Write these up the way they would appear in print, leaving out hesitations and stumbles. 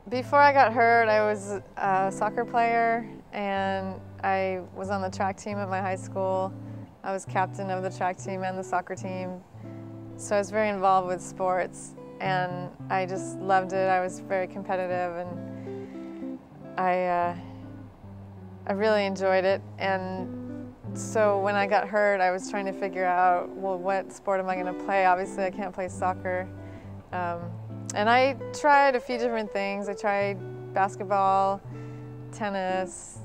Before I got hurt, I was a soccer player, and I was on the track team at my high school. I was captain of the track team and the soccer team, so I was very involved with sports, and I just loved it. I was very competitive, and I really enjoyed it. And so when I got hurt, I was trying to figure out, well, what sport am I going to play? Obviously, I can't play soccer. And I tried a few different things. I tried basketball, tennis,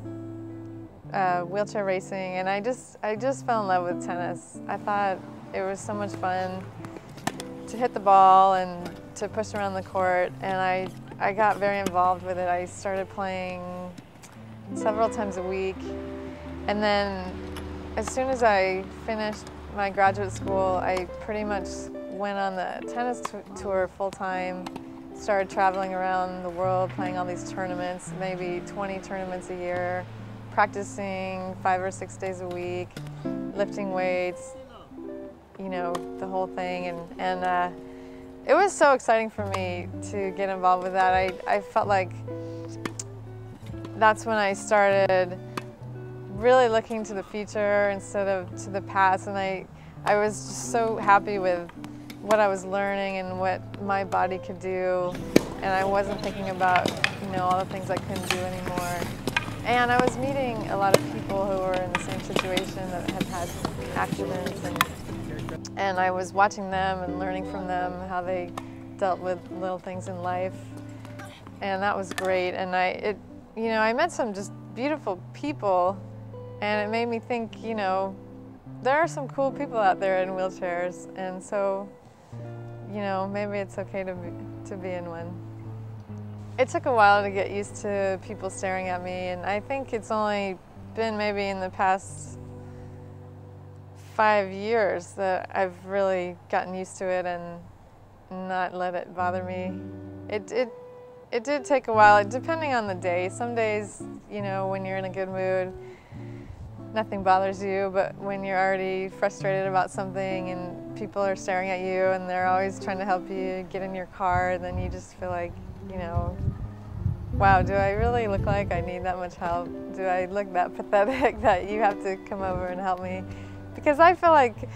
wheelchair racing, and I just fell in love with tennis. I thought it was so much fun to hit the ball and to push around the court, and I got very involved with it. I started playing several times a week, and then as soon as I finished my graduate school, I pretty much went on the tennis tour full-time, started traveling around the world, playing all these tournaments, maybe 20 tournaments a year, practicing 5 or 6 days a week, lifting weights, you know, the whole thing. And it was so exciting for me to get involved with that. I felt like that's when I started really looking to the future instead of to the past, and I was just so happy with what I was learning and what my body could do, and I wasn't thinking about, you know, all the things I couldn't do anymore. And I was meeting a lot of people who were in the same situation that had had accidents, and I was watching them and learning from them how they dealt with little things in life, and that was great. And you know, I met some just beautiful people, and it made me think, you know, there are some cool people out there in wheelchairs, and so, you know, maybe it's okay to be in one. It took a while to get used to people staring at me, and I think it's only been maybe in the past 5 years that I've really gotten used to it and not let it bother me. It did take a while, depending on the day. Some days, you know, when you're in a good mood, nothing bothers you, but when you're already frustrated about something and people are staring at you and they're always trying to help you get in your car, then you just feel like, you know, wow, do I really look like I need that much help? Do I look that pathetic that you have to come over and help me? Because I feel like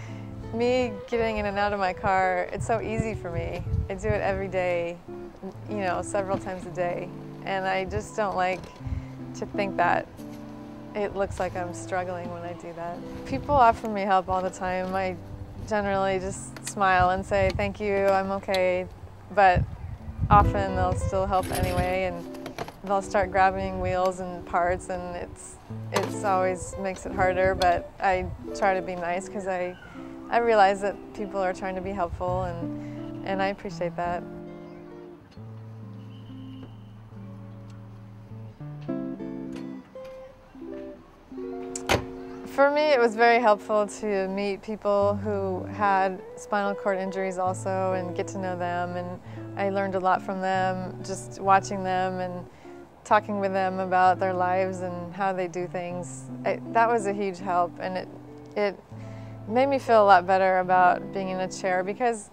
me getting in and out of my car, it's so easy for me. I do it every day, you know, several times a day, and I just don't like to think that it looks like I'm struggling when I do that. People offer me help all the time. I generally just smile and say, thank you, I'm okay, but often they'll still help anyway, and they'll start grabbing wheels and parts, and it's always makes it harder, but I try to be nice because I realize that people are trying to be helpful, and I appreciate that. For me, it was very helpful to meet people who had spinal cord injuries also and get to know them, and I learned a lot from them, just watching them and talking with them about their lives and how they do things. That was a huge help, and it made me feel a lot better about being in a chair, because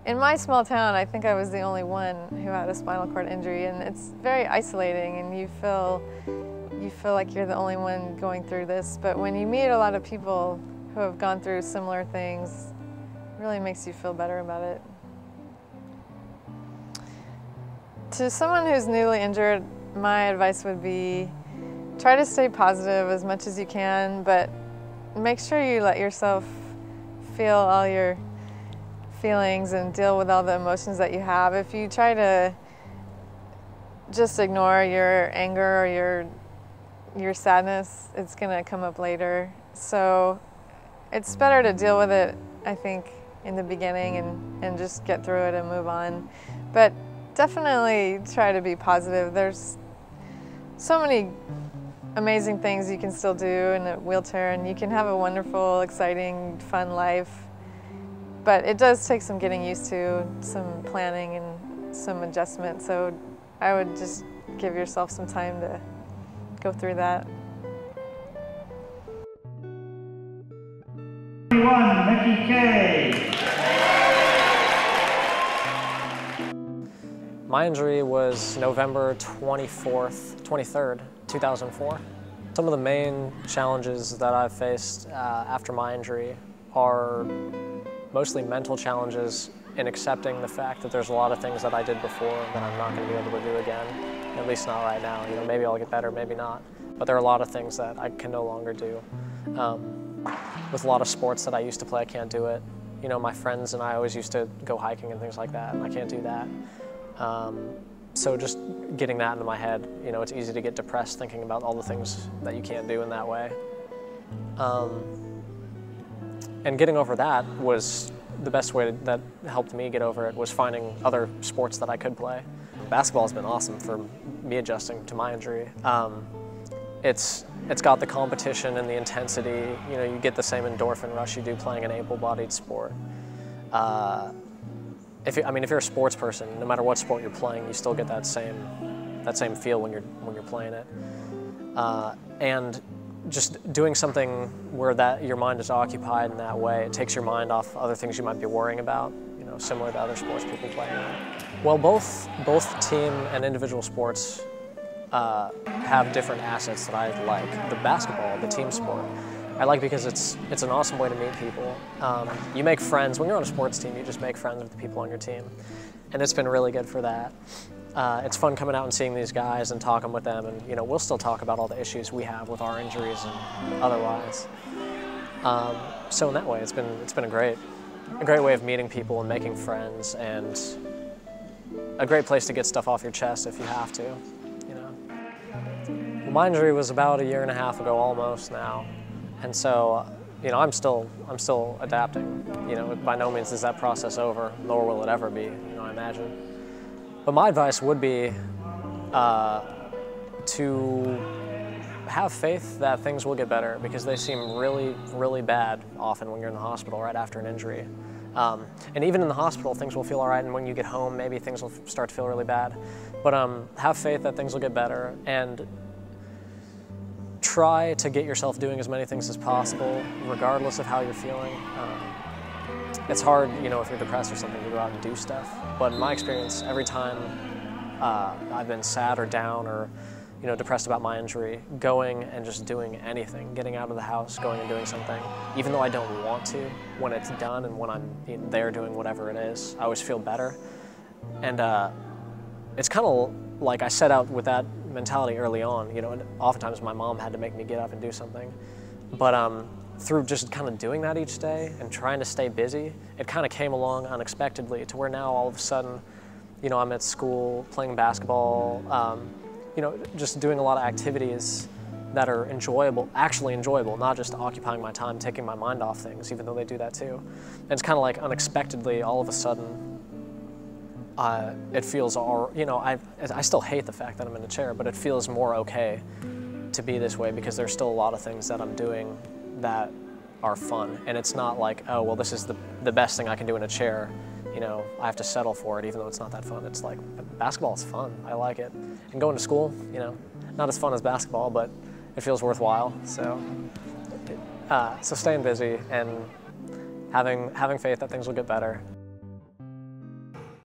in my small town, I think I was the only one who had a spinal cord injury, and it's very isolating, and you feel like you're the only one going through this. But when you meet a lot of people who have gone through similar things, it really makes you feel better about it. To someone who's newly injured, my advice would be try to stay positive as much as you can, but make sure you let yourself feel all your feelings and deal with all the emotions that you have. If you try to just ignore your anger or your sadness, it's going to come up later. So it's better to deal with it, I think, in the beginning and just get through it and move on. But definitely try to be positive. There's so many amazing things you can still do in a wheelchair, and you can have a wonderful, exciting, fun life. But it does take some getting used to, some planning and some adjustment. So I would just give yourself some time to go through that. Mickey K. My injury was November 23rd, 2004. Some of the main challenges that I've faced after my injury are mostly mental challenges in accepting the fact that there's a lot of things that I did before that I'm not going to be able to do again, at least not right now. You know, maybe I'll get better, maybe not. But there are a lot of things that I can no longer do. With a lot of sports that I used to play, I can't do it. You know, my friends and I always used to go hiking and things like that, and I can't do that. So just getting that into my head, you know, it's easy to get depressed thinking about all the things that you can't do in that way. And getting over that was the best way that helped me get over it, was finding other sports that I could play. Basketball has been awesome for me adjusting to my injury. It's got the competition and the intensity. You know, you get the same endorphin rush you do playing an able-bodied sport. If you're a sports person, no matter what sport you're playing, you still get that same feel when you're playing it. And just doing something where your mind is occupied in that way, it takes your mind off other things you might be worrying about, you know, similar to other sports people play. Well, both team and individual sports have different assets that I like. The basketball, the team sport, I like because it's an awesome way to meet people. You make friends. When you're on a sports team, you just make friends with the people on your team. And it's been really good for that. It's fun coming out and seeing these guys and talking with them, and you know, we'll still talk about all the issues we have with our injuries and otherwise. So in that way, it's been a great way of meeting people and making friends, and a great place to get stuff off your chest if you have to. You know, well, my injury was about 1.5 years ago, almost now, and so you know, I'm still adapting. You know, by no means is that process over, nor will it ever be. You know, I imagine. But my advice would be to have faith that things will get better, because they seem really, really bad often when you're in the hospital right after an injury. And even in the hospital, things will feel all right, and when you get home, maybe things will start to feel really bad. But have faith that things will get better, and try to get yourself doing as many things as possible, regardless of how you're feeling. It's hard, you know, if you're depressed or something, to go out and do stuff. But in my experience, every time I've been sad or down or, you know, depressed about my injury, going and just doing anything, getting out of the house, going and doing something, even though I don't want to, when it's done and when I'm there doing whatever it is, I always feel better. And it's kind of like I set out with that mentality early on, you know, and oftentimes my mom had to make me get up and do something. But through just kind of doing that each day and trying to stay busy, it kind of came along unexpectedly to where now all of a sudden, you know, I'm at school playing basketball, you know, just doing a lot of activities that are enjoyable, actually enjoyable, not just occupying my time, taking my mind off things, even though they do that too. And it's kind of like unexpectedly, all of a sudden, it feels all, you know, I still hate the fact that I'm in a chair, but it feels more okay to be this way, because there's still a lot of things that I'm doing that are fun. And it's not like, oh, well, this is the best thing I can do in a chair. You know, I have to settle for it, even though it's not that fun. It's like, basketball is fun. I like it. And going to school, you know, not as fun as basketball, but it feels worthwhile. So, so staying busy and having faith that things will get better.